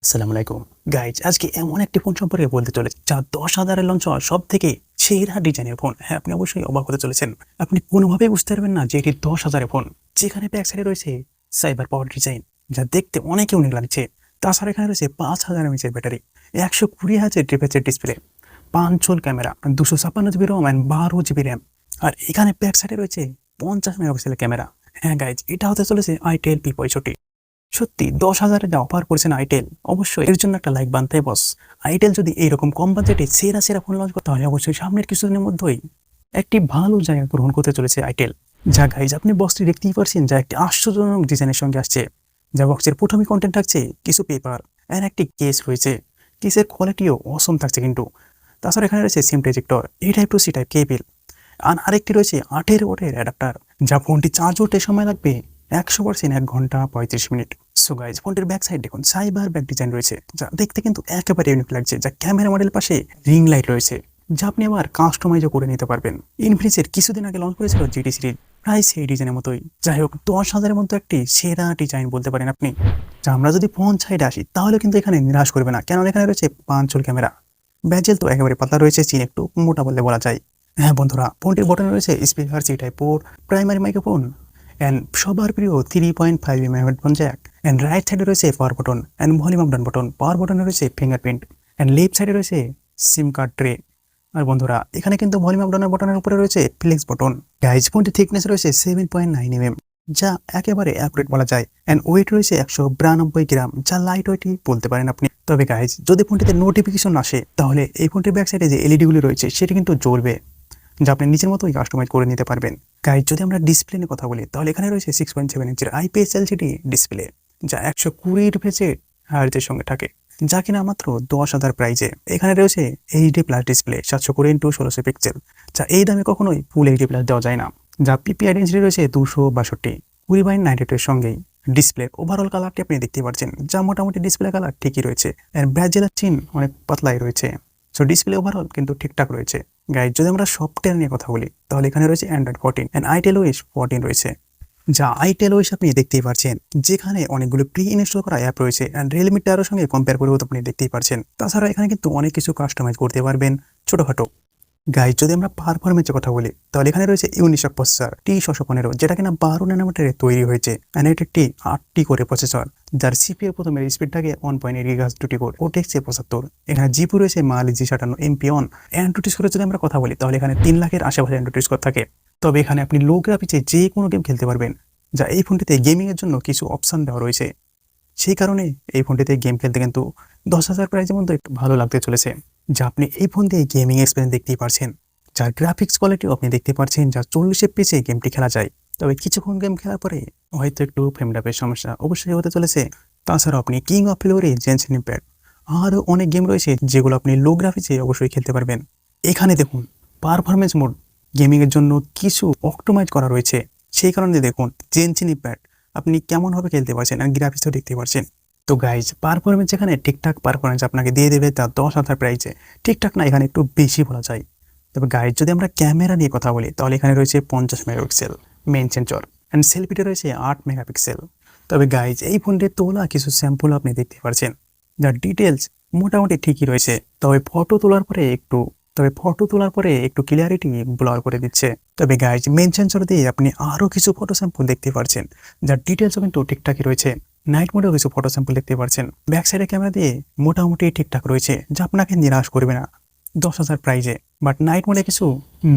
আসসালামু আলাইকুম গাইজ, আজকে এমন একটি ফোন সম্পর্কে বলতে চলেছি যা 10,000-এর লঞ্চ হওয়া সব থেকে সেরা ডিজাইনের ফোন। হ্যাঁ, আপনি অবশ্যই অবাক হতে চলেছেন। আপনি কোনোভাবেই বুঝতে পারবেন না যে এটি 10,000-এর ফোন, যেখানে ব্যাক সাইডে রয়েছে সাইবার পাওয়ার ডিজাইন, যা দেখতে অনেক ইউনিক লাগছে। তাছাড়া এখানে রয়েছে 5,000 mAh battery, 120 Hz refresh display, 5 চোল camera, 256 GB ROM and 12 GB RAM. আর এখানে ব্যাক সাইডে রয়েছে 50 মেগাপিক্সেলের ক্যামেরা। হ্যাঁ গাইজ, এটা হতে চলেছে itel P65। সত্যি 10,000-এ যা অফার করেছেন আইটেল, অবশ্যই এর জন্য একটা লাইক বানতে বস। আইটেল যদি এইরকম কম বাজেটে সেরা সেরা ফোন লঞ্চ করতে, তাহলে অবশ্যই সামনের কিছুদিনের মধ্যেই একটি ভালো জায়গা গ্রহণ করতে চলেছে আইটেল। যা গাইজ, আপনি বক্সটি দেখতেই পারছেন, যা একটি আশ্চর্যজনক ডিজাইনের সঙ্গে আসছে। যা বক্সের প্রথমে কন্টেন্ট থাকছে কিছু পেপার আর একটি কেস রয়েছে। কেসের কোয়ালিটিও অসম থাকছে কিন্তু। তাছাড়া এখানে রয়েছে সিম রেজেক্টর, এ টাইপ টু সি টাইপ কেবল, আর আরেকটি রয়েছে 18 ওয়াটের অ্যাডাপ্টার, যা ফোনটি চার্জ হতে সময় লাগবে 100% 1 ঘন্টা 35 মিনিট। সো গাইজ, ফোনটির ব্যাক সাইড দেখুন, সাইবার ব্যাক ডিজাইন রয়েছে, যা দেখতে কিন্তু একেবারে ইউনিক লাগছে। যা ক্যামেরা মডেল পাশে রিং লাইট রয়েছে, যা আপনি আবার কাস্টমাইজও করে নিতে পারবেন। ইনফিনিক্সের কিছুদিন আগে লঞ্চ করেছিল জিটি সিরিজ, প্রায় সেই ডিজাইনের মতোই। যাই হোক, 10,000-এর মতো একটি সেরা ডিজাইন বলতে পারেন আপনি। যা আমরা যদি ফোন সাইডে আসি, তাহলে কিন্তু এখানে নিরাশ করবে না, কেন এখানে রয়েছে 5 চোল ক্যামেরা। ব্যাজেল তো একেবারে পাতলা রয়েছে, চিন একটু মোটা বললে বলা যায়। হ্যাঁ বন্ধুরা, ফোনটির বটনে রয়েছে speaker, C type port, primary microphone and সবার প্রিয় 3.5 mm headphone jack. And right সাইডে রয়েছে power button and volume up down button. Power বটনে রয়েছে ফিঙ্গারপ্রিন্ট অ্যান্ড লেফট সাইডে রয়েছে সিম কার্ড ট্রে। আর বন্ধুরা, এখানে কিন্তু ভলিউম আপ ডাউনের বটনের উপরে রয়েছে ফ্লেক্স বটন। গাইজ, ফোনটির থিকনেস রয়েছে 7.9 mm, যা একেবারে অ্যাকুরেট বলা যায়। অ্যান্ড ওয়েট রয়েছে 192 গ্রাম, যা লাইট ওয়েটই বলতে পারেন আপনি। তবে গাইজ, যদি ফোনটিতে নোটিফিকেশন আসে, তাহলে এই ফোনটির ব্যাক সাইডে যে এলইডিগুলি রয়েছে সেটি কিন্তু জ্বলবে, যা আপনি নিজের মতোই কাস্টমাইজ করে নিতে পারবেন। গাইজ, যদি আমরা ডিসপ্লে নিয়ে কথা বলি, তাহলে এখানে রয়েছে 6.7 ইঞ্চির IPS LCD ডিসপ্লে, যা 120 রিফ্রেশ হার্জের সঙ্গে থাকে, যা কিনা মাত্র 10,000 প্রাইজে। এখানে রয়েছে HD plus display 720x1600 pixel, যা এই দামে কখনোই ফুল HD প্লাস দেওয়া যায় না। যা PPI ডেনসিটি রয়েছে 262, 20/92 এর সঙ্গেই। ডিসপ্লে ওভারঅল কালারটি আপনি দেখতে পাচ্ছেন, যা মোটামুটি ডিসপ্লে কালার ঠিকই রয়েছে, এর ব্যাজেলার চিন অনেক পাতলাই রয়েছে। সো ডিসপ্লে ওভারঅল কিন্তু ঠিকঠাক রয়েছে। গাইজ, যদি আমরা সফটওয়্যার নিয়ে কথা বলি, তাহলে এখানে রয়েছে Android 14 এন্ড itel OS 14 রয়েছে, যা itel OS আপনি দেখতেই পাচ্ছেন, যেখানে অনেকগুলো প্রি ইনস্টল করা অ্যাপ রয়েছে অ্যান্ড রিয়েলমি টাওয়ারের সঙ্গে কম্পেয়ার করেও আপনি দেখতেই পাচ্ছেন। তাছাড়া এখানে কিন্তু অনেক কিছু কাস্টমাইজ করতে পারবেন ছোটখাটো। গাইজ, যদি আমরা পারফরমেন্সের কথা বলি, তাহলে এখানে রয়েছে ইউনিসক প্রসেসর T615, যেটা কিনা 12 ন্যানোমিটারে তৈরি হয়েছে। অ্যান্ড এটি একটি 8টি কোরে প্রসেসর, যার CPU প্রথমের স্পিড থাকে 1.8 GHz, 2টি কোর, OTX 75। এখানে জিপি রয়েছে malesia 57 MP1। অ্যান্ড্রয়েড স্কোরের যদি আমরা কথা বলি, তাহলে এখানে 3 লাখের আশেপাশে অ্যান্ড্রয়েড স্কোর থাকে। তবে এখানে আপনি লো গ্রাফিক্সে যে কোনো গেম খেলতে পারবেন, যা এই ফোনটিতে গেমিং এর জন্য কিছু অপশন দেওয়া রয়েছে। সেই কারণে এই ফোনটিতে গেম খেলতে কিন্তু 10,000 প্রাইজের মধ্যে একটু ভালো লাগতে চলেছে। যা আপনি এই ফোন দিয়ে গেমিং এক্সপিরিয়েন্স দেখতেই পারছেন, যার গ্রাফিক্স কোয়ালিটিও আপনি দেখতে পাচ্ছেন, যা 40 FPS গেমটি খেলা যায়। তবে কিছুক্ষণ গেম খেলার পরে হয়তো একটু ফ্রেম ড্রপের সমস্যা অবশ্যই হতে চলেছে। তাছাড়াও আপনি কিং অফ ফ্লোরে জেনসিন ইম্প্যাক্ট, আরও অনেক গেম রয়েছে যেগুলো আপনি লো গ্রাফিক্সে অবশ্যই খেলতে পারবেন। এখানে দেখুন, পারফরমেন্স মোড গেমিংয়ের জন্য কিছু অপটিমাইজ করা রয়েছে। সেই কারণে দেখুন জেনসিন ইম্প্যাক্ট আপনি কেমনভাবে খেলতে পারছেন আর গ্রাফিক্সও দেখতে পারছেন। তো গাইজ, পারফরমেন্স এখানে ঠিকঠাক পারফরমেন্স আপনাকে দিয়ে দেবে, তা 10,000 প্রাইসে। ঠিকঠাক না, এখানে একটু বেশি বলা যায়। তবে গাইজ, যদি আমরা ক্যামেরা নিয়ে কথা বলি, তাহলে এখানে রয়েছে 50 মেগাপিক্সেল মেইন সেন্সর অ্যান্ড সেলফিতে রয়েছে 8 মেগাপিক্সেল। তবে গাইজ, এই ফোনটির তোলা কিছু স্যাম্পল আপনি দেখতে পাচ্ছেন, যার ডিটেলস মোটামুটি ঠিকই রয়েছে। তবে ফটো তোলার পরে একটু ক্লিয়ারিটি ব্লার করে দিচ্ছে। তবে গাইজ, মেইন সেন্সর দিয়ে আপনি আরও কিছু ফটো স্যাম্পল দেখতে পাচ্ছেন, যার ডিটেলসও কিন্তু ঠিকঠাকই রয়েছে। নাইট মোডেও কিছু ফটো স্যাম্পল দেখতে পাচ্ছেন। ব্যাক সাইডে ক্যামেরা দিয়ে মোটামুটি ঠিকঠাক রয়েছে, যা আপনাকে নিরাশ করবে না 10,000 প্রাইজে। বাট নাইট মোডে কিছু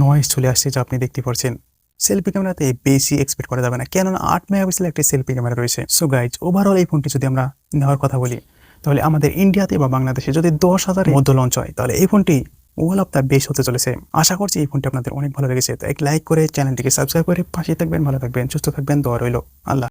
নয়েজ চলে আসছে, যা আপনি দেখতে পাচ্ছেন। সেলফি ক্যামেরাতে বেশি এক্সপেক্ট করা যাবে না, কেননা 8 মেগাপিক্সেল একটি সেলফি ক্যামেরা রয়েছে। সো গাইজ, ওভারঅল এই ফোনটি যদি আমরা নেওয়ার কথা বলি, তাহলে আমাদের ইন্ডিয়াতে বা বাংলাদেশে যদি 10,000-এর মধ্যে লঞ্চ হয়, তাহলে এই ফোনটি ওয়াল অফ দ্য বেস্ট হতে চলেছে। আশা করছি এই ফোনটি আপনাদের অনেক ভালো লেগেছে। তো এক লাইক করে চ্যানেলটিকে সাবস্ক্রাইব করে পাশে থাকবেন। ভালো থাকবেন, সুস্থ থাকবেন, দোয়া রইল। আল্লাহ।